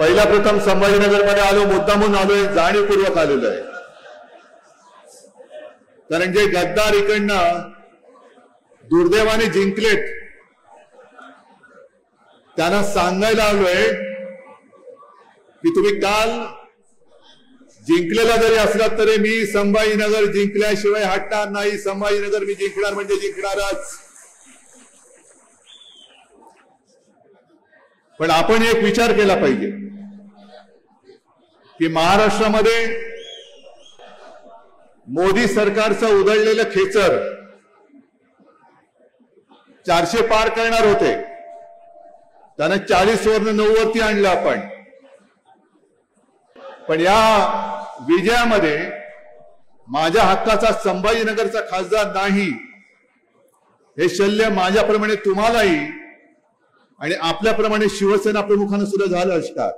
पहिला प्रथम संभाजीनगर मध्ये आलो, मुद्दामून आलोय, जाणीवपूर्वक आलेलो आहे. कारण जे गद्दार इकडनं दुर्दैवाने जिंकलेत त्यांना सांगायला आलोय की तुम्ही काल जिंकलेला जरी असलात तरी मी संभाजीनगर जिंकल्याशिवाय हटणार नाही. संभाजीनगर मी जिंकणार म्हणजे जिंकणारच. पण आपण एक विचार केला पाहिजे की महाराष्ट्रामध्ये मोदी सरकारचं उधळलेलं खेचर 400 पार करणार होते, त्यानं 40 वरून 9 वरती आणलं आपण. पण या विजयामध्ये माझ्या हक्काचा संभाजीनगरचा खासदार नाही हे शल्य माझ्याप्रमाणे तुम्हालाही आणि आपल्याप्रमाणे शिवसेना प्रमुखांना सुद्धा झालं असणार.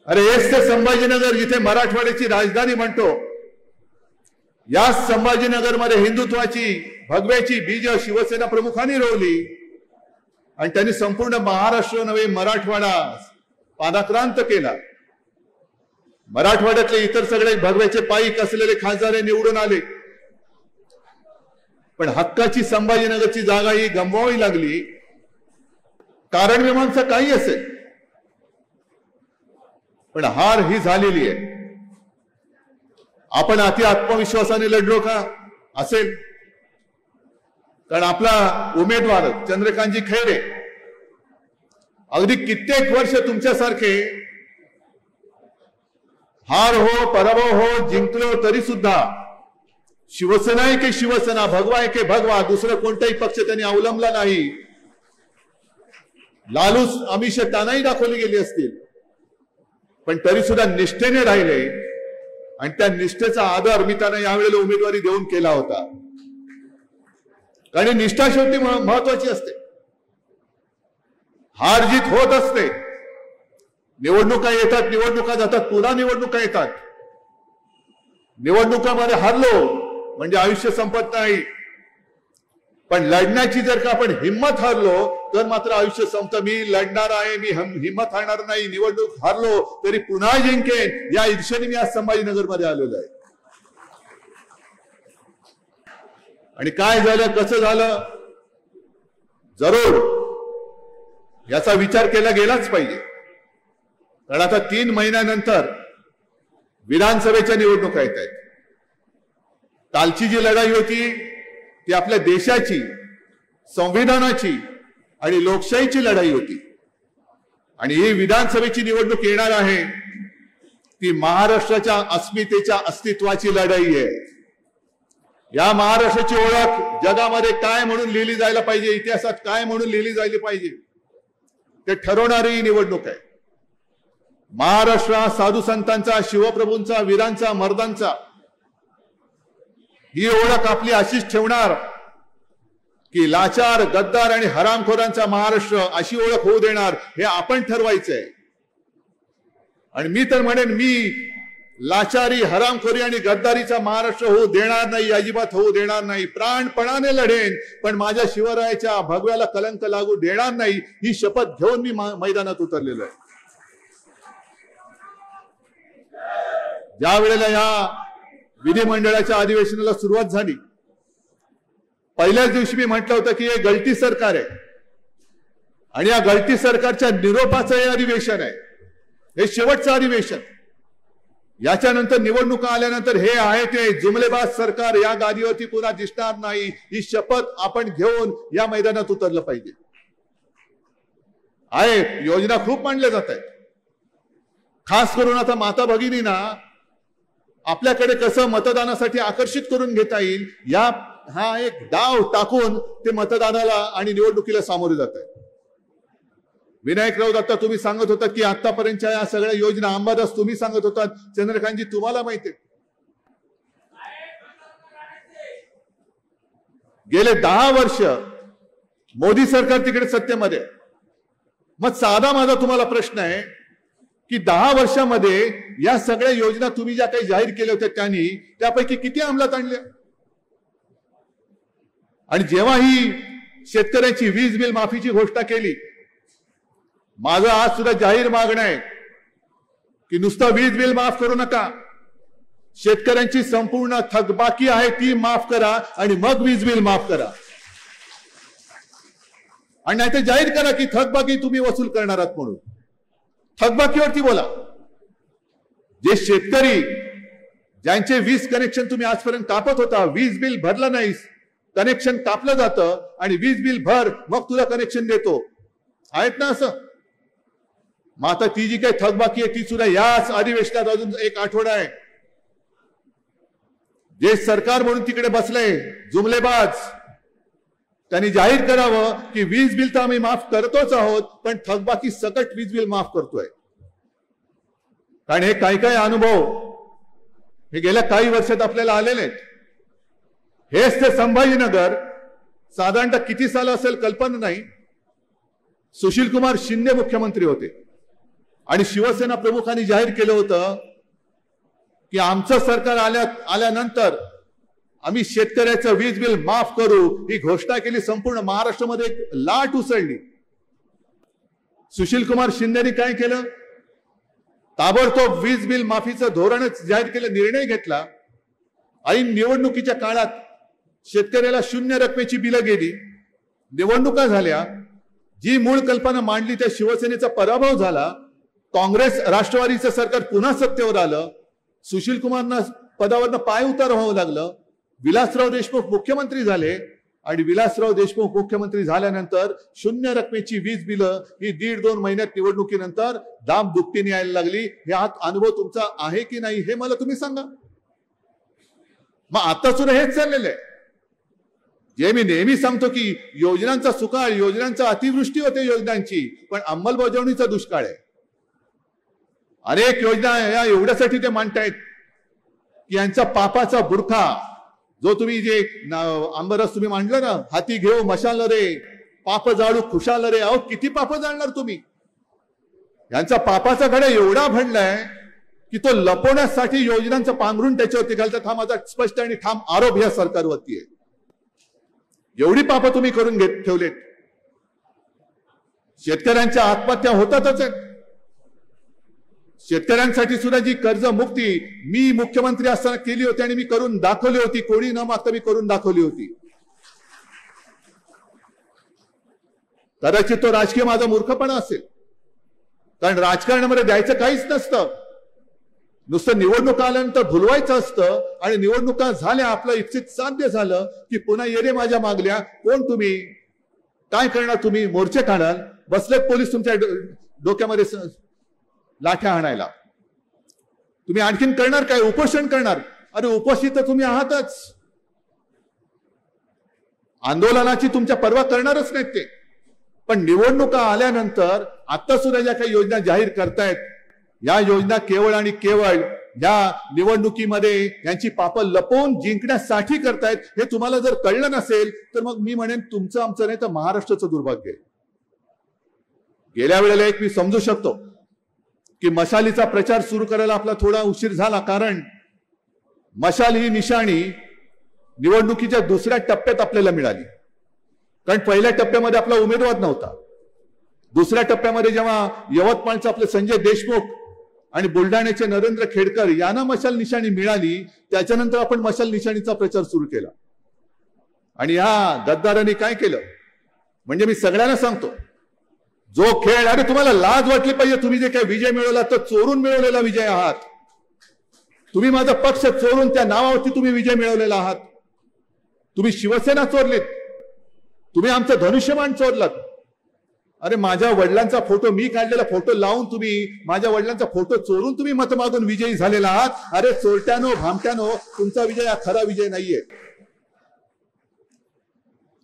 अरे हेच ते संभाजीनगर जिथे मराठवाड्याची राजधानी म्हणतो, या संभाजीनगरमध्ये हिंदुत्वाची भगव्याची बीज शिवसेना प्रमुखांनी रोवली आणि त्यांनी संपूर्ण महाराष्ट्र नव्हे मराठवाडा पादाक्रांत केला. मराठवाड्यातले इतर सगळे भगव्याचे पाईक असलेले खासदार निवडून आले, पण हक्काची संभाजीनगरची जागा ही गमवावी लागली. कारण मीमांसा काही असेल, पण हार ही झालेली आहे. आपण अति आत्मविश्वासाने लढलो का? असेल. कारण आपला उमेदवार चंद्रकांतजी खैरे अगदी कित्येक वर्ष तुमच्यासारखे हार हो पराभव हो जिंकलो तरी सुद्धा शिवसेना आहे की शिवसेना, भगवा आहे की भगवा, दुसरं कोणताही पक्ष त्यांनी अवलंबला नाही. लालूस आमिष त्यांनाही दाखवली गेली असतील, पण तरी सुद्धा निष्ठेने राहिले आणि त्या निष्ठेचा आदर मी त्यांना यावेळेला उमेदवारी देऊन केला होता. कारण निष्ठा शेवटी महत्वाची असते. हार जीत होत असते. निवडणुका येतात, निवडणुका जातात, पुन्हा निवडणुका येतात. निवडणुकामध्ये हारलो म्हणजे आयुष्य संपत नाही, पण लढण्याची जर का आपण हिंमत हारलो तर मात्र आयुष्य संपतं. मी लढणार आहे, मी हिंमत हारणार नाही, निवडणूक हारलो तरी पुन्हा जिंकेन या ईर्षेने मी आज संभाजीनगर मध्ये आलेलो आहे. आणि काय झालं, कसं झालं, जरूर याचा विचार केला गेलाच पाहिजे. कारण आता 3 महिन्यानंतर विधानसभेच्या निवडणुका येत आहेत. कालची जी लढाई होती ती आपल्या देशाची, संविधानाची आणि लोकशाहीची लढाई होती. आणि ही विधानसभेची निवडणूक येणार आहे ती महाराष्ट्राच्या अस्मितेच्या अस्तित्वाची लढाई आहे. या महाराष्ट्राची ओळख जगामध्ये काय म्हणून लिहिली जायला पाहिजे, इतिहासात काय म्हणून लिहिली जायला पाहिजे ते ठरवणारी ही निवडणूक आहे. महाराष्ट्र साधू संतांचा, शिवप्रभूंचा, वीरांचा, मर्दांचा ही ओळख आपली अशीच ठेवणार की लाचार, गद्दार आणि हरामखोरांचा महाराष्ट्र अशी ओळख होऊ देणार हे आपण ठरवायचंय. आणि मी तर म्हणेन मी लाचारी, हरामखोरी आणि गद्दारीचा महाराष्ट्र होऊ देणार नाही, अजिबात होऊ देणार नाही. प्राणपणाने लढेन, पण माझ्या शिवरायाच्या भगव्याला कलंक लागू देणार नाही ही शपथ घेऊन मी मैदानात उतरलेलो आहे. ज्या वेळेला या विधिमंडळाच्या अधिवेशनाला सुरुवात झाली, पहिल्याच दिवशी मी म्हटलं होतं की हे गलती सरकार आहे आणि या गलती सरकारच्या निरोपाचं हे अधिवेशन आहे, हे शेवटचं अधिवेशन. याच्यानंतर निवडणुका आल्यानंतर हे आहे ते जुमलेबाज सरकार या गादीवरती पुन्हा दिसणार नाही ही शपथ आपण घेऊन या मैदानात उतरलं पाहिजे. आहे योजना खूप मांडल्या जात आहेत. खास करून आता माता भगिनींना आपल्याकडे कसं मतदानासाठी आकर्षित करून घेता येईल हा एक डाव टाकून ते मतदानाला आणि निवडणुकीला सामोरे जात आहेत. विनायक राऊत आता तुम्ही सांगत होता की आतापर्यंतच्या या सगळ्या योजना अंबादास तुम्ही सांगत होता, चंद्रकांतजी तुम्हाला माहिती आहे गेले 10 वर्ष मोदी सरकार तिकडे सत्तेमध्ये. मग साधा माझा तुम्हाला प्रश्न आहे की 10 वर्षामध्ये या सगळ्या योजना तुम्ही ज्या काही जाहीर केल्या होत्या त्यांनी त्यापैकी किती अंमलात आणल्या? आणि जेव्हा ही शेतकऱ्यांची वीज बिल माफीची घोषणा केली माझं आज सुद्धा जाहीर मागणं आहे की नुसतं वीज बिल माफ करू नका, शेतकऱ्यांची संपूर्ण थकबाकी आहे ती माफ करा आणि मग वीज बिल माफ करा. आणि नाही ते जाहीर करा की थकबाकी तुम्ही वसूल करणार आहात म्हणून. थकबाकीवरती बोला. जे शेतकरी ज्यांचे वीज कनेक्शन तुम्ही आजपर्यंत कापत होता, वीज बिल भरलं नाहीस, कनेक्शन कापलं जातं आणि वीज बिल भर मग तुला कनेक्शन देतो, आहेत ना असं. मग आता ती जी काही थकबाकी आहे ती सुद्धा याच अधिवेशनात अजून एक आठवडा आहे. जे सरकार म्हणून तिकडे बसलंय जुमलेबाज, त्यांनी जाहीर करावं की वीज बिल तर आम्ही माफ करतोच आहोत, पण थकबाकी सकट वीज बिल माफ करतोय. कारण हे काही काही अनुभव हे गेल्या काही वर्षात आपल्याला आलेले आहेत. हेच ते संभाजीनगर साधारणतः किती साल असेल कल्पना नाही, सुशील कुमार शिंदे मुख्यमंत्री होते आणि शिवसेना प्रमुखांनी जाहीर केलं होतं की आमचं सरकार आल्यानंतर आम्ही शेतकऱ्याचं वीज बिल माफ करू, ही घोषणा केली. संपूर्ण महाराष्ट्रामध्ये एक लाट उसळली. सुशील कुमार शिंदेनी काय केलं, ताबडतोब वीज बिल माफीचं धोरणच जाहीर केलं, निर्णय घेतला. ऐन निवडणुकीच्या काळात शेतकऱ्याला शून्य रकमेची बिलं गेली, निवडणुका झाल्या. जी मूळ कल्पना मांडली त्या शिवसेनेचा पराभव झाला. काँग्रेस राष्ट्रवादीचं सरकार पुन्हा सत्तेवर आलं. सुशील कुमारना पदावरनं पाय उतार व्हावं लागलं. विलासराव देशमुख मुख्यमंत्री झाले आणि विलासराव देशमुख मुख्यमंत्री झाल्यानंतर शून्य रकमेची वीज बिलं ही 1.5-2 महिन्यात निवडणुकीनंतर दाम दुपटीने यायला लागली. हे अनुभव तुमचा आहे की नाही हे मला तुम्ही सांगा. मग आता सुद्धा हेच चाललेलं आहे. जे मी नेहमी सांगतो की योजनांचा सुकाळ, योजनांचा अतिवृष्टी होते योजनांची, पण अंमलबजावणीचा दुष्काळ आहे. अनेक योजना या एवढ्यासाठी ते मांडतायत की यांचा पापाचा बुरखा जो तुम्ही जे आंबरस तुम्ही मांडलं ना, हाती घेऊ मशाल रे, पाप जाळू खुशाल रे. अहो किती पाप जाळणार तुम्ही. यांचा पापाचा घडा एवढा भरलाय की तो लपवण्यासाठी योजनांचं पांघरून त्याच्यावरती घालतात. हा माझा स्पष्ट आणि ठाम आरोप या सरकारवरती आहे. एवढी पाप तुम्ही करून ठेवलेत. शेतकऱ्यांच्या आत्महत्या होतातच आहेत. शेतकऱ्यांसाठी सुद्धा जी कर्जमुक्ती मी मुख्यमंत्री असताना केली होती आणि मी करून दाखवली होती, कोणी न मागता मी करून दाखवली होती. कदाचित तो राजकीय माझा मूर्खपणा असेल, कारण राजकारणामध्ये द्यायचं काहीच नसतं. नुसतं निवडणुका आल्यानंतर भुलवायचं असतं आणि निवडणुका झाल्या, आपलं इच्छित साध्य झालं की पुन्हा येरे माझ्या मागल्या. कोण तुम्ही, काय करणार तुम्ही, मोर्चे काढाल, बसलेत पोलीस तुमच्या डोक्यामध्ये लाठ्या हाणायला. तुम्ही आणखीन करणार काय, उपोषण करणार. अरे उपोषित तर तुम्ही आहातच. आंदोलनाची तुमच्या पर्वा करणारच नाहीत ते. पण निवडणुका आल्यानंतर आता सुद्धा ज्या काही योजना जाहीर करतायत, या योजना केवळ आणि केवळ या निवडणुकीमध्ये यांची पापं लपवून जिंकण्यासाठी करतायत. हे तुम्हाला जर कळलं नसेल तर मग मी म्हणेन तुमचं आमचं नाही तर महाराष्ट्राचं दुर्भाग्य आहे. गेल्या वेळेला एक मी समजू शकतो की मशालीचा प्रचार सुरू करायला आपला थोडा उशीर झाला, कारण मशाल ही निशाणी निवडणुकीच्या दुसऱ्या टप्प्यात आपल्याला मिळाली. कारण पहिल्या टप्प्यामध्ये आपला उमेदवार नव्हता. दुसऱ्या टप्प्यामध्ये जेव्हा यवतमाळचे आपले संजय देशमुख आणि बुलढाण्याचे नरेंद्र खेडकर यांना मशाल निशाणी मिळाली, त्याच्यानंतर आपण मशाल निशाणीचा प्रचार सुरू केला. आणि या गद्दारांनी काय केलं, म्हणजे मी सगळ्यांना सांगतो, जो खेळ, अरे तुम्हाला लाज वाटली पाहिजे. तुम्ही जे काही विजय मिळवला तो चोरून मिळवलेला विजय आहात. तुम्ही माझा पक्ष चोरून त्या नावावरती तुम्ही विजय मिळवलेला आहात. तुम्ही शिवसेना चोरलीत, तुम्ही आमचं धनुष्यबाण चोरलात. अरे माझ्या वडिलांचा फोटो, मी काढलेला फोटो लावून तुम्ही माझ्या वडिलांचा फोटो चोरून तुम्ही मत मागून विजयी झालेला आहात. अरे चोरट्यानो, भामट्यानो, तुमचा विजय हा खरा विजय नाहीये.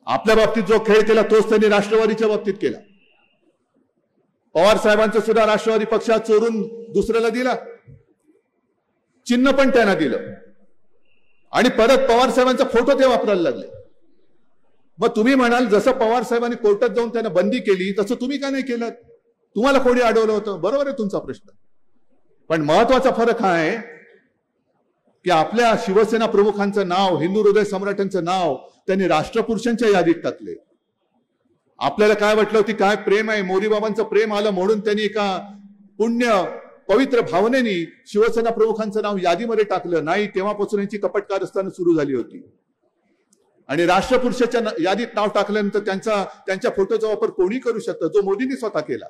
आपल्या बाबतीत जो खेळ केला तोच त्यांनी राष्ट्रवादीच्या बाबतीत केला. पवार साहेबांचं सुद्धा राष्ट्रवादी पक्षात चोरून दुसऱ्याला दिला, चिन्ह पण त्यांना दिलं आणि परत पवार साहेबांचा फोटो ते वापरायला लागले. मग तुम्ही म्हणाल जसं पवार साहेबांनी कोर्टात जाऊन त्यांना बंदी केली तसं तुम्ही का नाही केलं, तुम्हाला कोणी अडवलं होतं. बरोबर आहे तुमचा प्रश्न, पण महत्वाचा फरक हा आहे की आपल्या शिवसेना प्रमुखांचं नाव, हिंदू हृदय सम्राटांचं नाव त्यांनी राष्ट्रपुरुषांच्या यादीत टाकले. आपल्याला काय वाटलं होती काय प्रेम आहे, मोदी बाबांचं प्रेम आलं म्हणून त्यांनी एका पुण्य पवित्र भावनेने शिवसेना प्रमुखांचं नाव यादीमध्ये टाकलं. नाही, तेव्हापासून यांची कपट कारस्थानं सुरू झाली होती. आणि राष्ट्रपुरुषाच्या यादीत नाव टाकल्यानंतर त्यांच्या फोटोचा वापर कोणी करू शकतं, जो मोदींनी स्वतः केला.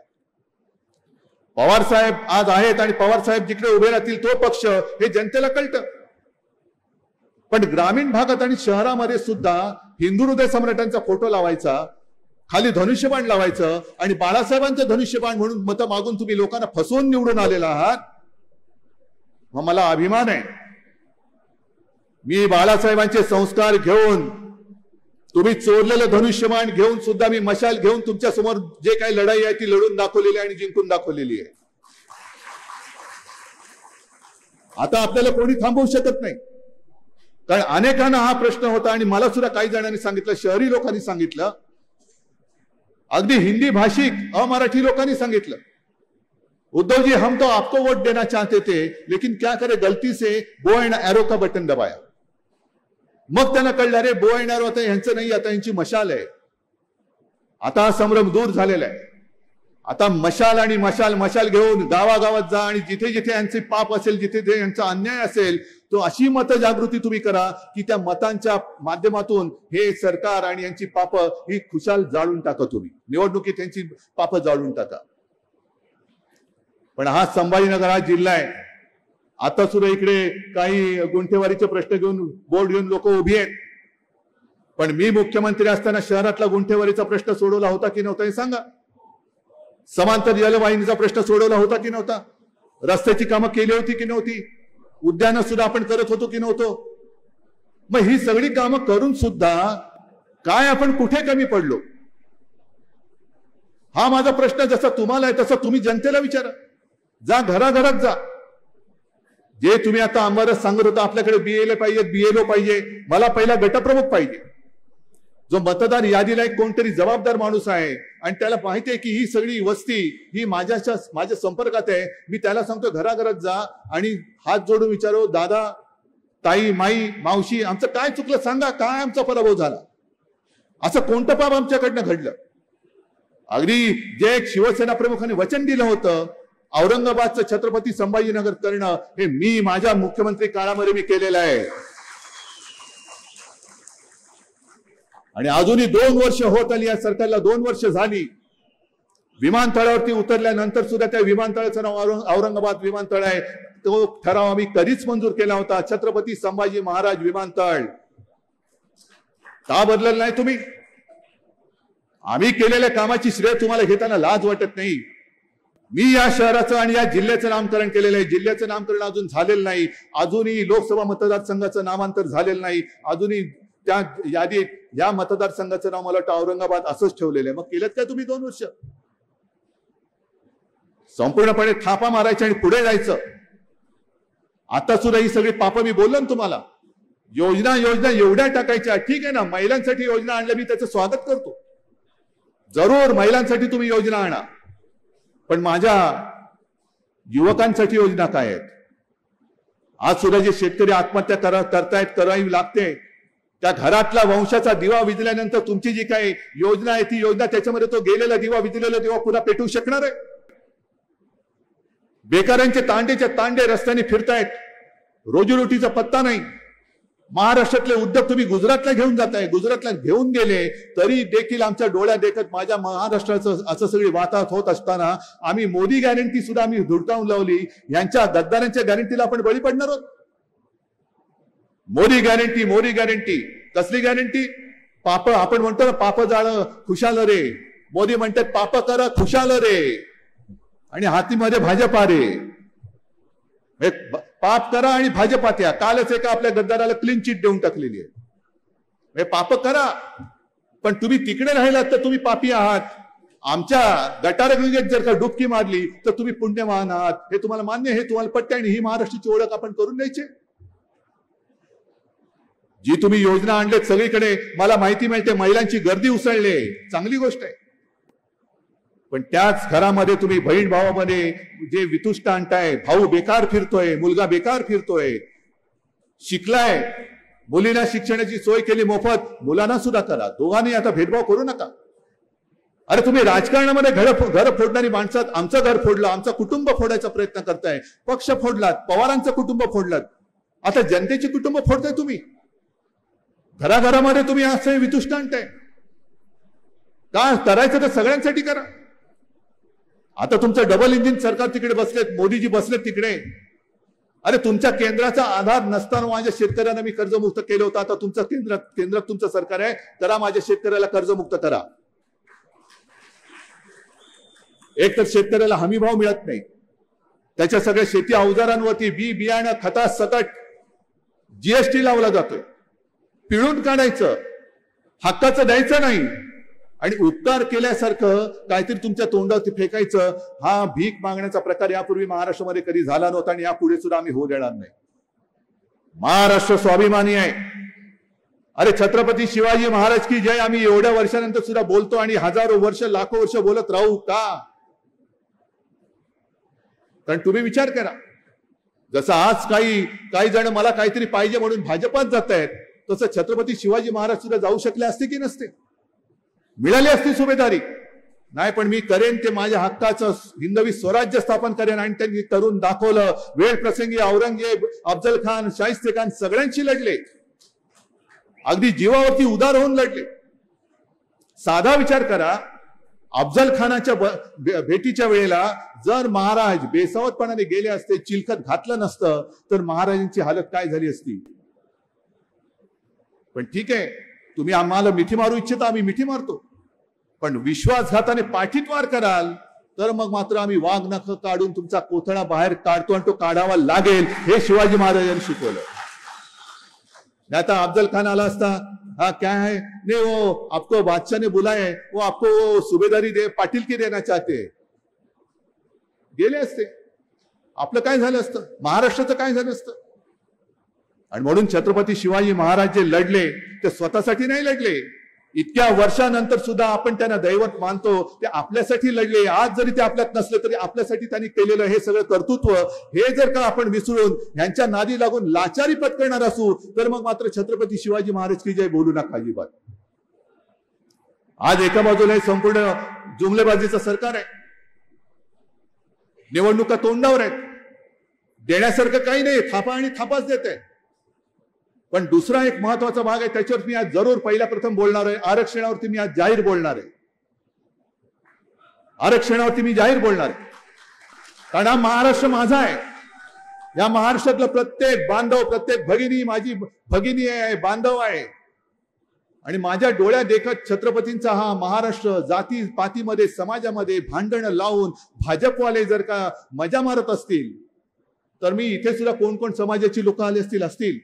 पवार साहेब आज आहेत आणि पवार साहेब जिकडे उभे राहतील तो पक्ष, हे जनतेला कळतं. पण ग्रामीण भागात आणि शहरामध्ये सुद्धा हिंदू हृदय सम्राटांचा फोटो लावायचा, खाली धनुष्यबाण लावायचं आणि बाळासाहेबांचं धनुष्यबाण म्हणून मतं मागून तुम्ही लोकांना फसवून निवडून आलेला आहात. मग मला अभिमान आहे. मी बाळासाहेबांचे संस्कार घेऊन, तुम्ही चोरलेलं धनुष्यबाण घेऊन सुद्धा मी मशाल घेऊन तुमच्या समोर जे काही लढाई आहे ती लढून दाखवलेली आहे आणि जिंकून दाखवलेली आहे. आता आपल्याला कोणी थांबवू शकत नाही. कारण अनेकांना हा प्रश्न होता आणि मला सुद्धा काही जणांनी सांगितलं, शहरी लोकांनी सांगितलं, अगदी हिंदी भाषिक अमराठी लोकांनी सांगितलं, उद्धव जी हम तो आपको वोट देना चाहते थे लेकिन क्या करे गलती से बो एंड एरो का बटन दबाया. मग त्यांना कळलं रे बो एंड एरो आता यांचं नाही, आता यांची मशाल आहे. आता हा संभ्रम दूर झालेला आहे. आता मशाल आणि मशाल घेऊन गावागावात जा आणि जिथे जिथे यांचे पाप असेल, जिथे जिथे यांचा अन्याय असेल, तो अशी मत जागृती तुम्ही करा की त्या मतांच्या माध्यमातून हे सरकार आणि यांची पाप ही खुशाल जाळून टाका. तुम्ही निवडणुकीत यांची पाप जाळून टाका. पण हा संभाजीनगर हा जिल्हा आहे. आता सुद्धा इकडे काही गुंठेवारीचे प्रश्न घेऊन बोर्ड घेऊन लोक उभी आहेत. पण मी मुख्यमंत्री असताना शहरातला गुंठेवारीचा प्रश्न सोडवला होता की नव्हता हे सांगा. समांतर जलवाहिनीचा प्रश्न सोडवला होता की नव्हता. रस्त्याची कामं केली होती की नव्हती. उद्यानं सुद्धा आपण करत होतो की नव्हतो. मग ही सगळी कामं करून सुद्धा काय आपण कुठे कमी पडलो, हा माझा प्रश्न जसा तुम्हाला आहे तसा तुम्ही जनतेला विचारा. जा घराघरात जा. जे तुम्ही आता आम्हाला सांगत होता आपल्याकडे बीएलए पाहिजे, बीएलओ पाहिजे, मला पहिला गटप्रमुख पाहिजे, जो मतदार यादीला एक कोणतरी जबाबदार माणूस आहे आणि त्याला माहिती आहे की ही सगळी वस्ती ही माझ्या संपर्कात आहे. मी त्याला सांगतो घराघरात जा आणि हात जोडून विचारो, दादा, ताई, माई, मावशी, आमचं काय चुकलं सांगा, काय आमचा पराभव झाला, असं कोणतं पाप आमच्याकडनं घडलं. अगदी जे एक शिवसेना प्रमुखांनी वचन दिलं होतं औरंगाबादचं छत्रपती संभाजीनगर करणं, हे मी माझ्या मुख्यमंत्री काळामध्ये मी केलेलं आहे. आणि अजूनही 2 वर्ष होत आली, या सरकारला 2 वर्ष झाली. विमानतळावरती उतरल्यानंतर सुद्धा त्या विमानतळाचं नाव औरंगाबाद विमानतळ आहे. तो ठराव आम्ही कधीच मंजूर केला होता, छत्रपती संभाजी महाराज विमानतळ. का बदललं नाही तुम्ही? आम्ही केलेल्या कामाची श्रेय तुम्हाला घेताना लाज वाटत नाही? मी या शहराचं आणि या जिल्ह्याचं नामकरण केलेलं आहे. जिल्ह्याचं नामकरण अजून झालेलं नाही. अजूनही लोकसभा मतदारसंघाचं नामांतर झालेलं नाही. अजूनही त्या यादीत या मतदारसंघाचं नाव मला वाटतं औरंगाबाद असंच ठेवलेलं आहे. मग केलं काय तुम्ही 2 वर्ष? संपूर्णपणे थापा मारायच्या आणि पुढे जायचं. आता सुद्धा ही सगळी पापं मी बोललो ना तुम्हाला. योजना एवढ्या टाकायच्या. ठीक आहे ना, महिलांसाठी योजना आणल्या, मी त्याचं स्वागत करतो. जरूर महिलांसाठी तुम्ही योजना आणा, पण माझ्या युवकांसाठी योजना काय आहेत? आज सुद्धा जे शेतकरी आत्महत्या करतायत, करावी लागते, त्या घरातला वंशाचा दिवा विजल्यानंतर तुमची जी काही योजना आहे ती योजना, त्याच्यामध्ये तो गेलेला दिवा, विजलेला दिवा पुन्हा पेटू शकणार आहे? बेकारांचे तांडेच्या तांडे रस्त्याने फिरतायत, रोजीरोटीचा पत्ता नाही. महाराष्ट्रातले उद्योग तुम्ही गुजरातला घेऊन जाताय. गुजरातला घेऊन गेले तरी देखील आमच्या डोळ्यात देखत माझ्या महाराष्ट्राचं असं सगळी वाताहत होत असताना आम्ही मोदी गॅरंटी सुद्धा आम्ही धुडकावून लावली. यांच्या गद्दारांच्या गॅरंटीला आपण बळी पडणार आहोत. मोदी गॅरंटी कसली गॅरंटी? पाप, आपण म्हणतो ना पाप जाळं खुशाल रे. मोदी म्हणतात पाप करा खुशाल रे आणि हातीमध्ये भाजपा रे. पाप करा आणि भाजपात या. कालच एका आपल्या गद्दाराला क्लीन चिट देऊन टाकलेली आहे. पाप करा, पण तुम्ही तिकडे राहिलात तर तुम्ही पापी आहात. आमच्या गटारगंगेत जर का डुबकी मारली तर तुम्ही पुण्यवान आहात. हे तुम्हाला मान्य, हे तुम्हाला पटते आणि ही महाराष्ट्राची ओळख आपण करून द्यायची. जी तुम्ही योजना आणलेत सगळीकडे, मला माहिती मिळते महिलांची गर्दी उसळले, चांगली गोष्ट आहे. पण त्याच घरामध्ये तुम्ही बहीण भावामध्ये जे वितुष्ट आणताय, भाऊ बेकार फिरतोय, मुलगा बेकार फिरतोय, शिकलाय, मुलींना शिक्षणाची सोय केली मोफत, मुलांना सुद्धा करा. दोघांनी आता भेदभाव करू नका. अरे तुम्ही राजकारणामध्ये घर फोडणारी माणसात आमचं घर फोडलं, आमचं कुटुंब फोडायचा प्रयत्न करताय, पक्ष फोडलात, पवारांचं कुटुंब फोडलात, आता जनतेची कुटुंब फोडताय तुम्ही. घराघरामध्ये तुम्ही असं वितुष्ट आणताय. का करायचं तर सगळ्यांसाठी करा. आता तुमचं डबल इंजिन सरकार तिकडे बसलेत, मोदीजी बसलेत तिकडे. अरे तुमच्या केंद्राचा आधार नसताना माझ्या शेतकऱ्यांना मी कर्जमुक्त केलं होतं. आता तुमचं केंद्रात तुमचं सरकार आहे, करा माझ्या शेतकऱ्याला कर्जमुक्त करा. एक तर शेतकऱ्याला हमी भाव मिळत नाही, त्याच्या सगळ्या शेती अवजारांवरती बी बियाणं खता सकट जीएसटी लावला जातोय. पिळून काढायचं, हक्काचं द्यायचं नाही आणि उपकार केल्यासारखं काहीतरी तुमच्या तोंडावरती फेकायचं. हा भीक मागण्याचा प्रकार यापूर्वी महाराष्ट्रामध्ये कधी झाला नव्हता आणि यापुढे सुद्धा आम्ही होऊ देणार नाही. महाराष्ट्र स्वाभिमानी आहे. अरे छत्रपती शिवाजी महाराज की जय आम्ही एवढ्या वर्षानंतर सुद्धा बोलतो आणि हजारो वर्ष लाखो वर्ष बोलत राहू का? कारण तुम्ही विचार करा, जसं आज काही जण मला काहीतरी पाहिजे म्हणून भाजपात जात आहेत, तसं छत्रपती शिवाजी महाराज सुद्धा जाऊ शकले असते की नसते? मिळाली असती सुभेदारी? नाही, पण मी करेन ते माझ्या हक्काचं हिंदवी स्वराज्य स्थापन करेन. आणि त्यांनी करून दाखवलं. वेळ प्रसंगी औरंगजेब, अफजल खान, शाहिस्ते खान सगळ्यांशी लढले, अगदी जीवावरती उदार होऊन लढले. साधा विचार करा, अफजल खानाच्या भेटीच्या वेळेला जर महाराज बेसावतपणाने गेले असते, चिलखत घातलं नसतं, तर महाराजांची हालत काय झाली असती? पण ठीक आहे, तुम्ही आम्हाला मिठी मारू इच्छिता, आम्ही मिठी मारतो. पण विश्वासघाताने पाठीत वार कराल तर मग मात्र आम्ही वाघ नख काढून तुमचा कोथळा बाहेर काढतो आणि तो काढावा लागेल. हे शिवाजी महाराजांनी शिकवलं. नहीं तो अफजल खान आला असता, हाँ क्या है, नहीं वो आपको बादशाह ने बुलाए, वो आपको वो सुभेदारी दे पाटील की देना चाहते, गेले असते. आपलं काय झालं असतं, महाराष्ट्राचं काय झालं असतं? आणि म्हणून छत्रपती शिवाजी महाराज जे लढले ते स्वतःसाठी नाही लढले. इतक्या वर्षानंतर सुद्धा आपण त्यांना दैवत मानतो. ते आपल्यासाठी लढले. आज जरी ते आपल्यात नसले तरी आपल्यासाठी त्यांनी केलेलं हे सगळं कर्तृत्व हे जर का आपण विसरून ह्यांच्या नादी लागून लाचारी पत्करणार असू तर मग मात्र छत्रपती शिवाजी महाराज की जय बोलू नका अजिबात. आज एका बाजूला हे संपूर्ण जुमलेबाजीचं सरकार आहे, निवडणुका तोंडावर आहेत, देण्यासारखं काही नाही, थापा आणि थापाच देत आहे. पण दुसरा एक महत्वाचा भाग आहे, त्याच्यावर मी आज जरूर पहिल्या प्रथम बोलणार आहे. आरक्षणावरती मी आज जाहीर बोलणार आहे. आरक्षणावरती मी जाहीर बोलणार आहे, कारण हा महाराष्ट्र माझा आहे. या महाराष्ट्रातलं प्रत्येक बांधव, प्रत्येक भगिनी माझी भगिनी आहे, बांधव आहे. आणि माझ्या डोळ्यात देखत छत्रपतींचा हा महाराष्ट्र जाती पातीमध्ये समाजामध्ये भांडणं लावून भाजपवाले जर का मजा मारत असतील तर मी इथे सुद्धा कोण कोण समाजाची लोक आले असतील,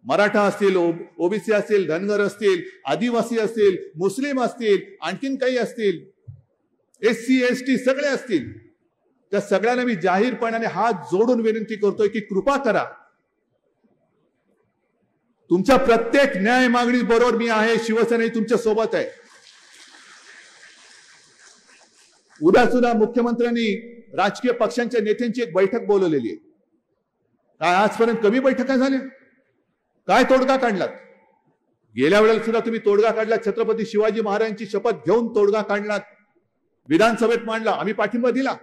मराठा असतील, ओबीसी असतील, धनगर असतील, आदिवासी असतील, मुस्लिम असतील, आणखीन काही असतील, एससी एसटी सगळे असतील, त्या सगळ्यांना मी जाहीरपणाने हात जोडून विनंती करतोय की कृपा करा, तुमच्या प्रत्येक न्याय मागणी बरोबर मी आहे. शिवसेना तुमच्या सोबत आहे. उद्या सुद्धा मुख्यमंत्र्यांनी राजकीय पक्षांच्या नेत्यांची एक बैठक बोलवलेली आहे. काय आजपर्यंत कमी बैठका झाल्या? काय तोडगा काढलात? गेल्या वेळेला सुद्धा तुम्ही तोडगा काढलात. छत्रपती शिवाजी महाराजांची शपथ घेऊन तोडगा काढलात, विधानसभेत मांडला, आम्ही पाठिंबा दिला.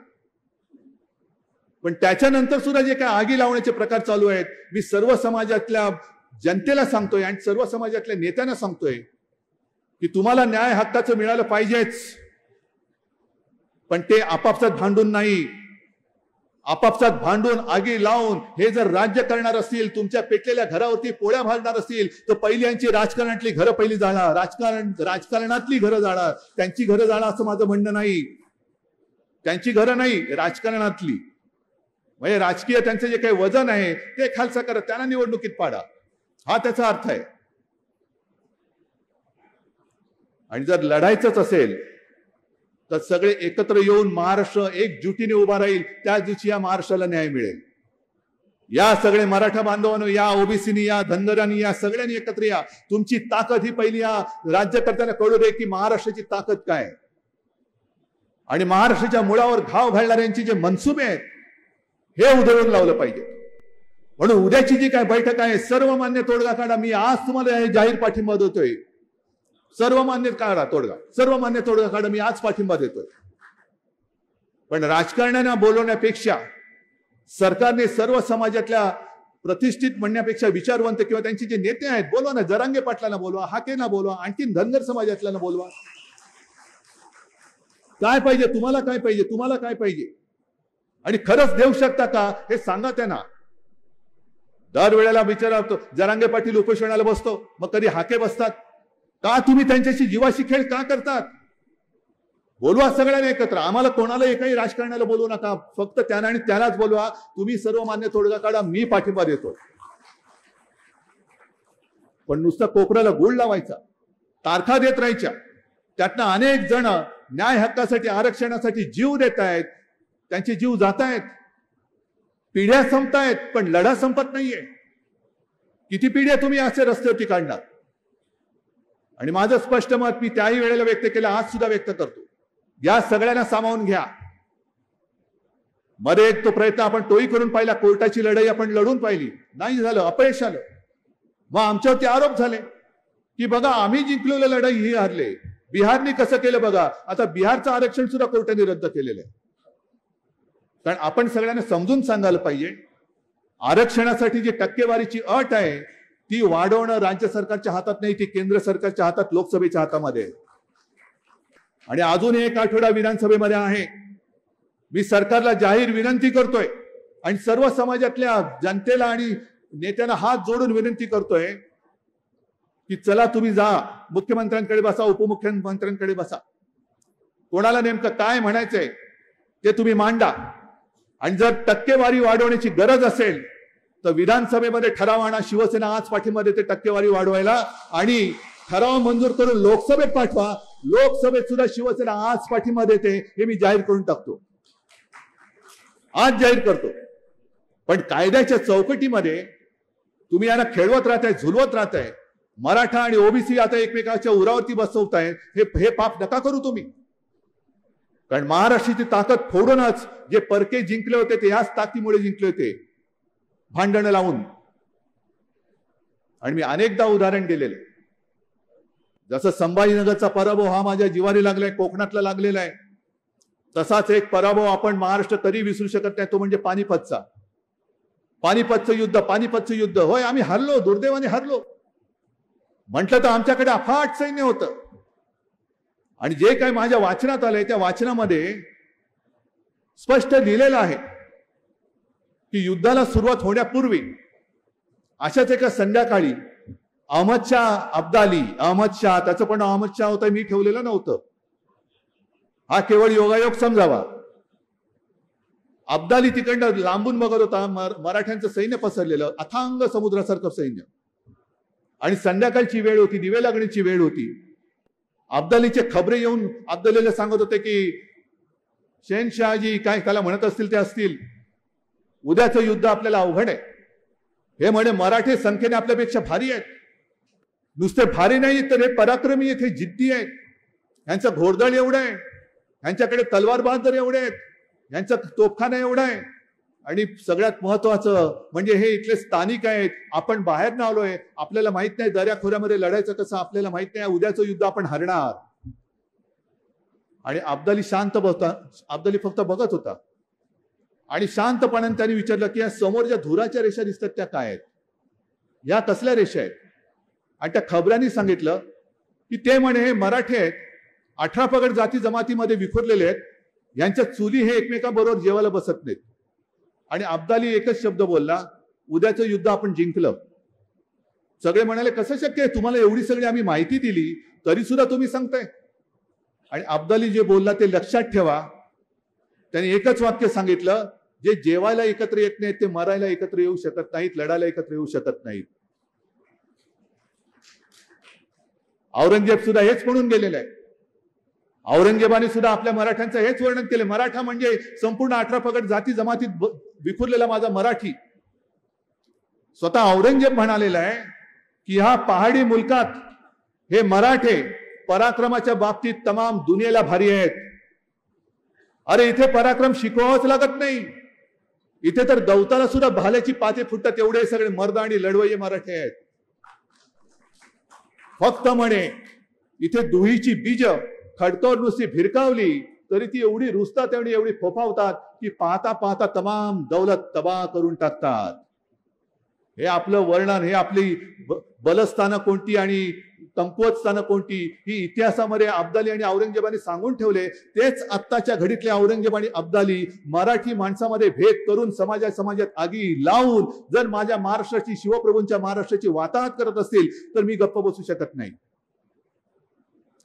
पण त्याच्यानंतर सुद्धा जे काय आगी लावण्याचे प्रकार चालू आहेत, मी सर्व समाजातल्या जनतेला सांगतोय आणि सर्व समाजातल्या नेत्यांना सांगतोय की तुम्हाला न्याय हक्काचं मिळालं पाहिजेच, पण ते आपापसात भांडून नाही. आपापसात भांडून आगी लावून हे जर राज्य करणार असतील, तुमच्या पेटलेल्या घरावरती पोळ्या भाजणार असतील, तर पहिली यांची राजकारणातली घरं पहिली जाणार, राजकारणातली घरं जाणार. त्यांची घरं जाणार असं माझं म्हणणं नाही. त्यांची घरं नाही, राजकारणातली. म्हणजे राजकीय त्यांचं जे काही वजन आहे ते खालसा करा, त्यांना निवडणुकीत पाडा, हा त्याचा अर्थ आहे. आणि जर लढायचंच असेल तर सगळे एकत्र येऊन महाराष्ट्र एकजुटीने उभा राहील, त्याच दिवशी या महाराष्ट्राला न्याय मिळेल. या सगळे मराठा बांधवांनो, या ओबीसीनी, या धनगरांनी, या सगळ्यांनी एकत्र या. तुमची ताकद ही पहिली या राज्यकर्त्यांना कळू दे की महाराष्ट्राची ताकद काय. आणि महाराष्ट्राच्या मुळावर घाव घालणाऱ्यांचे जे मनसुबे आहेत हे उधळून लावलं पाहिजे. म्हणून उद्याची जी काय बैठक आहे, सर्वमान्य तोडगा काढा. मी आज तुम्हाला हे जाहीर पाठिंबा देतोय. सर्वमान्य काढा तोडगा, सर्वमान्य तोडगा काढा, मी आज पाठिंबा देतोय. पण राजकारण्यांना बोलवण्यापेक्षा सरकारने सर्व समाजातल्या प्रतिष्ठित म्हणण्यापेक्षा विचारवंत किंवा त्यांचे जे नेते आहेत बोलवा ना. जरांगे पाटलांना बोलवा, हाकेंना बोलवा, आणखीन धनगर समाजातल्याला बोलवा. काय पाहिजे तुम्हाला, काय पाहिजे तुम्हाला, काय पाहिजे आणि खरंच देऊ शकता का हे सांगा त्यांना. दरवेळेला विचारतो जरांगे पाटील उपोषणाला बसतो, मग कधी हाके बसतात का? तुम्ही त्यांच्याशी जीवाशी खेळ का करतात? बोलवा सगळ्यांना एकत्र. आम्हाला कोणाला एकाही राजकारणाला बोलवू नका, फक्त त्यांना आणि त्यालाच बोलवा. तुम्ही सर्वमान्य तोडगा काढा, मी पाठिंबा देतो. पण नुसतं कोपऱ्याला गुळ लावायचा, तारखा देत राहायच्या, त्यातनं अनेक जण न्याय हक्कासाठी आरक्षणासाठी जीव देत आहेत, त्यांचे जीव जात आहेत, पिढ्या संपतायत, पण लढा संपत नाहीये. किती पिढ्या तुम्ही असे रस्त्यावरती काढणार? आणि माझं स्पष्ट मत मी त्याही वेळेला व्यक्त केलं, आज सुद्धा व्यक्त करतो. या सगळ्यांना सामावून घ्या. मध्ये एक तो प्रयत्न आपण तोही करून पाहिला, कोर्टाची लढाई आपण लढून पाहिली, नाही झालं, अपयश आलं. मग आमच्यावरती आरोप झाले की बघा आम्ही जिंकलेलं लढाई ही हारले. बिहारने कसं केलं बघा, आता बिहारचं आरक्षण सुद्धा कोर्टाने रद्द केलेलं आहे. कारण आपण सगळ्यांना समजून सांगायला पाहिजे, आरक्षणासाठी जी टक्केवारीची अट आहे ती वाढवणं राज्य सरकारच्या हातात नाही, ती केंद्र सरकारच्या हातात, लोकसभेच्या हातामध्ये आहे. आणि अजून एक आठवडा विधानसभेमध्ये आहे. मी सरकारला जाहीर विनंती करतोय आणि सर्व समाजातल्या जनतेला आणि नेत्यांना हात जोडून विनंती करतोय की चला तुम्ही जा, मुख्यमंत्र्यांकडे बसा, उपमुख्यमंत्र्यांकडे बसा, कोणाला नेमकं काय म्हणायचंय ते तुम्ही मांडा. आणि जर टक्केवारी वाढवण्याची गरज असेल तर विधानसभेमध्ये ठराव आणा. शिवसेना आज पाठिंबा देते टक्केवारी वाढवायला आणि ठराव मंजूर करून लोकसभेत पाठवा. लोकसभेत सुद्धा शिवसेना आज पाठिंबा देते, हे मी जाहीर करून टाकतो, आज जाहीर करतो. पण कायद्याच्या चौकटीमध्ये तुम्ही यांना खेळवत राहताय, झुलवत राहताय. मराठा आणि ओबीसी आता एकमेकाच्या उरावरती बसवताय. हे पाप नका करू तुम्ही. कारण महाराष्ट्राची ताकद फोडूनच जे परके जिंकले होते ते याच ताकदीमुळे जिंकले होते, भांडणं लावून. आणि मी अनेकदा उदाहरण दिलेले, जसं संभाजीनगरचा पराभव हा माझ्या जिवारी लागलाय, कोकणातला लागलेला आहे, तसाच एक पराभव आपण महाराष्ट्र कधी विसरू शकत नाही, तो म्हणजे पानिपतचा. पानिपतचं युद्ध. होय, आम्ही हरलो, दुर्दैवाने हरलो. म्हटलं तर आमच्याकडे अफाट सैन्य होतं. आणि जे काही माझ्या वाचनात आलंय त्या वाचनामध्ये स्पष्ट लिहिलेलं आहे की युद्धाला सुरुवात होण्यापूर्वी अशाच एका संध्याकाळी अहमद शाह, त्याचं पण अहमद शाह होतं, मी ठेवलेलं नव्हतं, हा केवळ योगायोग समजावा. अब्दाली तिकडनं लांबून बघत होता, मराठ्यांचं सैन्य पसरलेलं, अथांग समुद्रासारखं सैन्य. आणि संध्याकाळची वेळ होती, दिवे लागण्याची वेळ होती. अब्दालीचे खबरे येऊन अब्दालीला सांगत होते की शहनशहाजी काय त्याला म्हणत असतील ते असतील, उद्याचं युद्ध आपल्याला अवघड आहे. हे म्हणे मराठे संख्येने आपल्यापेक्षा भारी आहेत. नुसते भारी नाही तर हे पराक्रमी आहेत, हे जिद्दी आहेत. यांचं घोडदळ एवढं आहे, यांच्याकडे तलवार बहादर एवढे आहेत, यांचा तोफखाना एवढा आहे. आणि सगळ्यात महत्वाचं म्हणजे हे इथले स्थानिक आहेत, आपण बाहेर न आलोय, आपल्याला माहित नाही दर्याखोऱ्यामध्ये लढायचं कसं, आपल्याला माहित नाही, उद्याचं युद्ध आपण हरणार. आणि अब्दाली शांत बसता, अब्दाली फक्त बघत होता आणि शांतपणाने त्यांनी विचारलं की या समोर ज्या धुराच्या रेषा दिसतात त्या काय आहेत, या कसल्या रेषा आहेत? आणि त्या खबरांनी सांगितलं की ते म्हणे हे मराठे आहेत, 18 पगड जाती जमातीमध्ये विखुरलेले आहेत, यांच्या चुली हे एकमेकांबरोबर जेवायला बसत नाहीत. आणि अब्दाली एकच शब्द बोलला, उद्याचं युद्ध आपण जिंकलं. सगळे म्हणाले कसं शक्य आहे, तुम्हाला एवढी सगळी आम्ही माहिती दिली तरी सुद्धा तुम्ही सांगताय. आणि अब्दाली जे बोलला ते लक्षात ठेवा. त्यांनी एकच वाक्य सांगितलं, जे जेवायला एकत्र येत नाहीत ते मरायला एकत्र येऊ शकत नाहीत, लढायला एकत्र येऊ शकत नाहीत. औरंगजेब सुद्धा हेच म्हणून गेलेलं आहे. औरंगजेबाने सुद्धा आपल्या मराठ्यांचं हेच वर्णन केले, मराठा म्हणजे संपूर्ण 18 पगड जाती जमातीत विखुरलेला माझा मराठी. स्वतः औरंगजेब म्हणालेला आहे की ह्या पहाडी मुलकात हे मराठे पराक्रमाच्या बाबतीत तमाम दुनियेला भारी आहेत. अरे इथे पराक्रम शिकवावंच लागत नाही, इथे तर दौताला सुद्धा भाल्याची पाते फुटतात, एवढे सगळे मर्द आणि लढवय्ये मराठे आहेत. फक्त म्हणे इथे दुहीची बीज खडकावर नुसती भिरकावली तरी ती एवढी रुजतात एवढी फोफावतात की पाहता पाहता तमाम दौलत तबाह करून टाकतात. हे आपलं वर्णन, हे आपली बलस्थानं कोणती आणि कमकुवत स्थानं कोणती ही इतिहासामध्ये अब्दाली आणि औरंगजेबाने सांगून ठेवले. तेच आत्ताच्या घडीतले औरंगजेब आणि अब्दाली मराठी माणसामध्ये भेद करून समाजात आगी लावून जर माझ्या महाराष्ट्राची, शिवप्रभूंच्या महाराष्ट्राची वाताहत करत असतील तर मी गप्प बसू शकत नाही.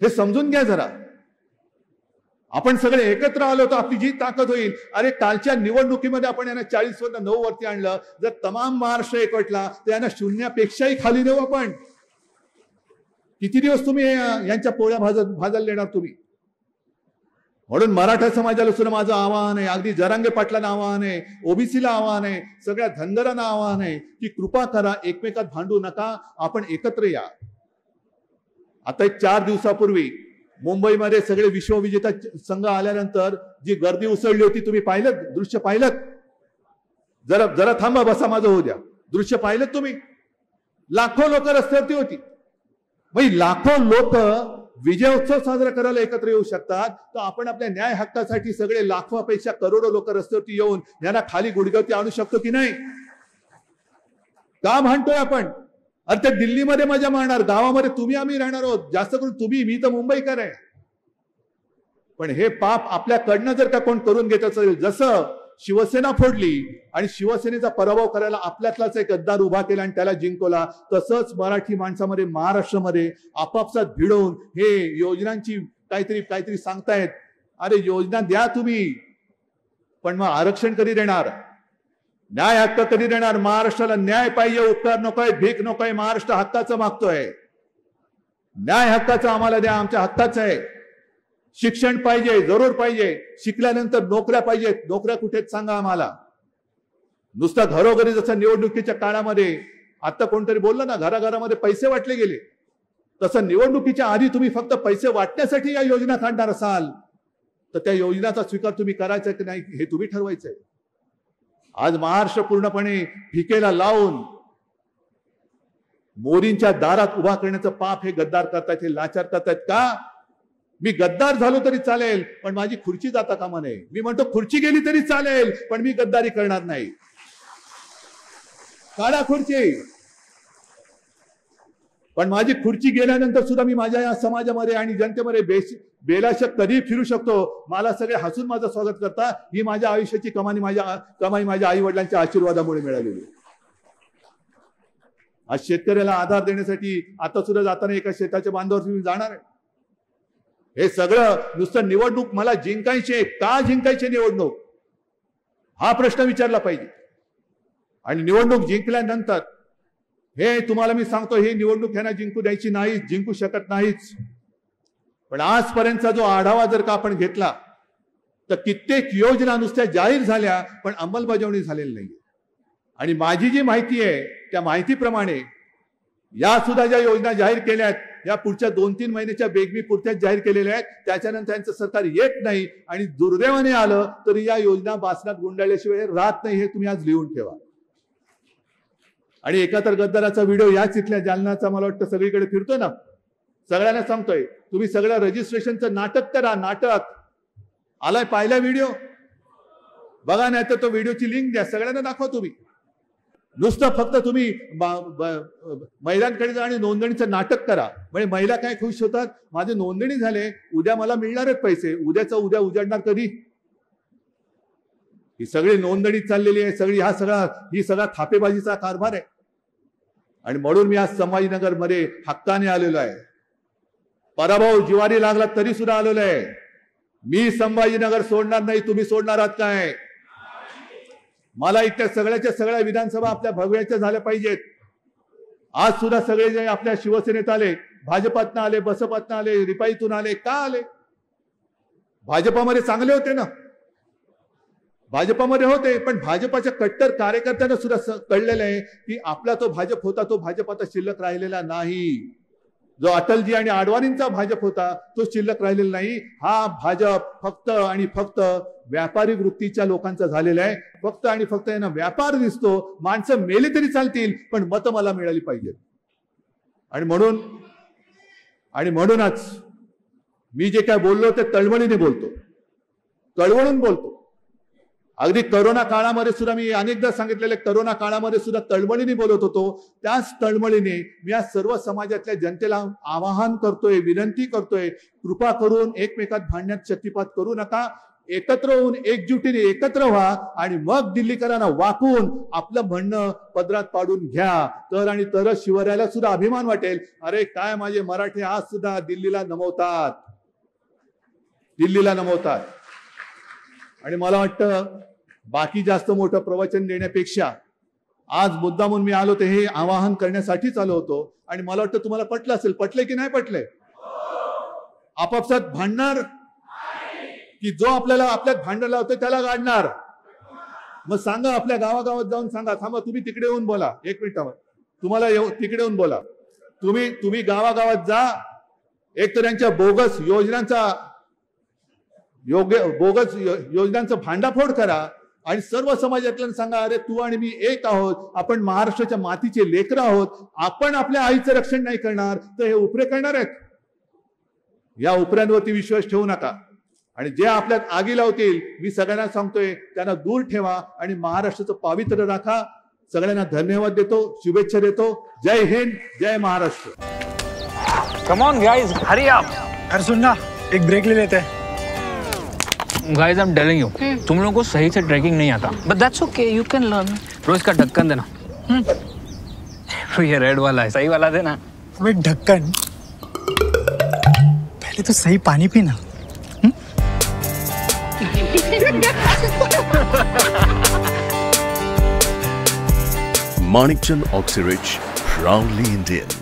हे समजून घ्या जरा. आपण सगळे एकत्र आलो तर आपली जी ताकद होईल. अरे कालच्या निवडणुकीमध्ये आपण यांना 40 वरनं 9 वरती आणलं. जर तमाम महाराष्ट्र एकवटला तर यांना शून्यापेक्षाही खाली नेऊ आपण. किती दिवस तुम्ही यांच्या पोळ्या भाजायला देणार तुम्ही? म्हणून मराठा समाजाला सुद्धा माझं आवाहन आहे, अगदी जरांगे पाटलांना आवाहन आहे, ओबीसीला आवाहन आहे, सगळ्या धनगरांना आवाहन आहे की कृपा करा, एकमेकात भांडू नका, आपण एकत्र या. आता 4 दिवसापूर्वी मुंबईमध्ये सगळे विश्वविजेता संघ आल्यानंतर जी गर्दी उसळली होती, तुम्ही पाहिलं दृश्य? पाहिलं? जरा थांबा, बसा, माझं होऊ द्या. दृश्य पाहिलं तुम्ही? लाखो लोक रस्त्यावरती होती. लाखो लोक विजय उत्सव साजरा करायला एकत्र येऊ शकतात, तर आपण आपल्या न्याय हक्कासाठी सगळे लाखोपेक्षा करोडो लोक रस्त्यावरती येऊन यांना खाली गुडघ्यावरती आणू शकतो की नाही? का भांडतोय आपण? अरे ते दिल्लीमध्ये मजा मारणार, गावामध्ये तुम्ही आम्ही राहणार आहोत, जास्त करून तुम्ही, मी तर मुंबईकर आहे. पण हे पाप आपल्याकडनं जर का कोण करून घेत असेल, जसं शिवसेना फोडली आणि शिवसेनेचा पराभव करायला आपल्यातलाच एक गद्दार उभा केला आणि त्याला जिंकवला, तसंच मराठी माणसामध्ये, महाराष्ट्रामध्ये आपापसात भिडवून हे योजनांची काहीतरी सांगतायत. अरे योजना द्या तुम्ही, पण मग आरक्षण कधी देणार? न्याय हक्क कधी देणार? महाराष्ट्राला न्याय पाहिजे, उपकार नकोय, भीक नकोय. महाराष्ट्र हक्काचं मागतोय. न्याय हक्काचं आम्हाला द्या, आमच्या हक्काचं आहे. शिक्षण पाहिजे, जरूर पाहिजे. शिकल्यानंतर नोकऱ्या पाहिजेत. नोकऱ्या कुठेच सांगा आम्हाला. नुसतं घरोघरी जसं निवडणुकीच्या काळामध्ये आता कोणतरी बोललं ना, घराघरामध्ये पैसे वाटले गेले, तसं निवडणुकीच्या आधी तुम्ही फक्त पैसे वाटण्यासाठी या योजना काढणार असाल तर त्या योजनाचा स्वीकार तुम्ही करायचा की नाही हे तुम्ही ठरवायचंय. आज महाराष्ट्र पूर्णपणे फिकेला लावून मोदींच्या दारात उभा करण्याचं पाप हे गद्दार करतायत, हे लाचार करतायत. का? मी गद्दार झालो तरी चालेल, पण माझी खुर्ची जाता कामा नये. मी म्हणतो खुर्ची गेली तरी चालेल, पण मी गद्दारी करणार नाही. काढा खुर्ची, पण माझी खुर्ची गेल्यानंतर सुद्धा मी माझ्या या समाजामध्ये आणि जनतेमध्ये बेलाशक कधी फिरू शकतो. मला सगळे हसून माझं स्वागत करता. ही माझ्या आयुष्याची कमाई माझ्या आई वडिलांच्या आशीर्वादामुळे मिळालेली. आज शेतकऱ्याला आधार देण्यासाठी आता सुद्धा जाताना एका शेताच्या बांधावर मी जाणार आहे. हे सगळं नुसतं निवडणूक मला जिंकायचे, का जिंकायचे निवडणूक हा प्रश्न विचारला पाहिजे. आणि निवडणूक जिंकल्यानंतर हे तुम्हाला मी सांगतो, ही निवडणूक ह्यांना जिंकू द्यायची नाही, जिंकू शकत नाहीच. पण आजपर्यंतचा जो आढावा जर का आपण घेतला तर कित्येक योजना नुसत्या जाहीर झाल्या पण अंमलबजावणी झालेली नाही. आणि माझी जी माहिती आहे त्या माहितीप्रमाणे या सुद्धा ज्या योजना जाहीर केल्यात, या पुढच्या 2-3 महिन्याच्या बेगमी पुरत्याच जाहीर केलेल्या आहेत. त्याच्यानंतर त्यांचं सरकार येत नाही आणि दुर्दैवाने आलं तरी या योजना बासनात गुंडाळल्याशिवाय राहत नाही. हे तुम्ही आज लिहून ठेवा. आणि एका तर गद्दाराचा व्हिडिओ याच इथल्या जालनाचा मला वाटतं सगळीकडे फिरतो ना, सगळ्यांना सांगतोय तुम्ही सगळ्या रजिस्ट्रेशनचं नाटक करा. नाटक आलाय, पाहिला व्हिडिओ? बघा, नाही तर तो व्हिडिओची लिंक द्या, सगळ्यांना दाखवा. तुम्ही नुसतं फक्त तुम्ही महिलांकडे जा आणि नोंदणीचं नाटक करा. म्हणजे महिला काय खुश होतात, माझे नोंदणी झाले, उद्या मला मिळणार आहेत पैसे. उद्याचा उद्या उजाडणार कधी? ही सगळी नोंदणी चाललेली आहे, ही सगळा थापेबाजीचा कारभार आहे. आणि म्हणून मी आज संभाजीनगर मध्ये हक्काने आलेलो आहे. पराभव जिवारी लागला तरी सुद्धा आलेलो आहे. मी संभाजीनगर सोडणार नाही. तुम्ही सोडणार आहात काय? मला इथल्या सगळ्याच्या सगळ्या विधानसभा आपल्या भगव्याच्या झाल्या पाहिजेत. आज सुद्धा सगळे जे आपल्या शिवसेनेत आले, भाजपातनं आले, बसपातनं आले, रिपाईतून आले, का आले? भाजपामध्ये चांगले होते ना, भाजपामध्ये होते, पण भाजपाच्या कट्टर कार्यकर्त्यांना सुद्धा कळलेलं आहे की आपला तो भाजप होता, तो भाजप आता शिल्लक राहिलेला नाही. जो अटलजी आणि आडवाणींचा भाजप होता तो शिल्लक राहिलेला नाही. हा भाजप फक्त आणि फक्त व्यापारी वृत्तीच्या लोकांचा झालेला आहे. फक्त आणि फक्त यांना व्यापार दिसतो. माणसं मेले तरी चालतील पण मतं मला मिळाली पाहिजेत. आणि म्हणून आणि म्हणूनच मी जे काय बोललो ते तळमळीने बोलतो, तळमळून बोलतो. अगदी करोना काळामध्ये सुद्धा मी अनेकदा सांगितलेले, करोना काळामध्ये सुद्धा तळमळीने बोलत होतो. त्याच तळमळीने मी या सर्व समाजातल्या जनतेला आवाहन करतोय, विनंती करतोय, कृपा करून एकमेकात भांडण्यात शक्तिपात करू नका. एकत्र होऊन एकजुटीने एकत्र व्हा आणि मग दिल्लीकरांना वाकून आपलं म्हणणं पदरात पाडून घ्या. तर आणि तरच शिवरायाला सुद्धा अभिमान वाटेल, अरे काय माझे मराठी आज सुद्धा दिल्लीला नमवतात, दिल्लीला नमवतात. आणि मला वाटतं बाकी जास्त मोठं प्रवचन देण्यापेक्षा आज मुद्दामून मी आलो ते हे आवाहन करण्यासाठीच आलो होतो. आणि मला वाटतं तुम्हाला पटलं असेल. पटले की नाही पटले? आपापसात भांडणार की जो आपल्याला आपल्यात भांडण लावतोय त्याला गाडणार? मग सांगा, आपल्या गावागावात जाऊन सांगा. थांबा, तुम्ही तिकडे येऊन बोला. एक मिनिटावर तुम्हाला तिकडे येऊन बोला. तुम्ही गावागावात जा. एक तर यांच्या बोगस योजनांचं भांडाफोड करा आणि सर्व समाजातल्या सांगा, अरे तू आणि मी एक आहोत, आपण महाराष्ट्राच्या मातीचे लेकरं आहोत. आपण आपल्या आईचं रक्षण नाही करणार तर हे उपरे करणार आहेत? या उपऱ्यांवरती विश्वास ठेवू नका. आणि जे आपल्यात आगी लावतील, मी सगळ्यांना सांगतोय, त्यांना दूर ठेवा आणि महाराष्ट्राचं पावित्र्य राखा. सगळ्यांना धन्यवाद देतो, शुभेच्छा देतो. जय हिंद, जय Maharashtra. Come on guys, hurry up. अरे सुन ना, एक ब्रेक ले लेते हैं. Guys I am telling you, तुम लोगों को सही से ट्रैकिंग नहीं आता. But that's okay, you can learn. रोज का ढक्कन देना. ये रेड वाला है, सही वाला देना. अबे ढक्कन, पहले तो सही पानी पीना. Manikchand Oxyrich, proudly Indian.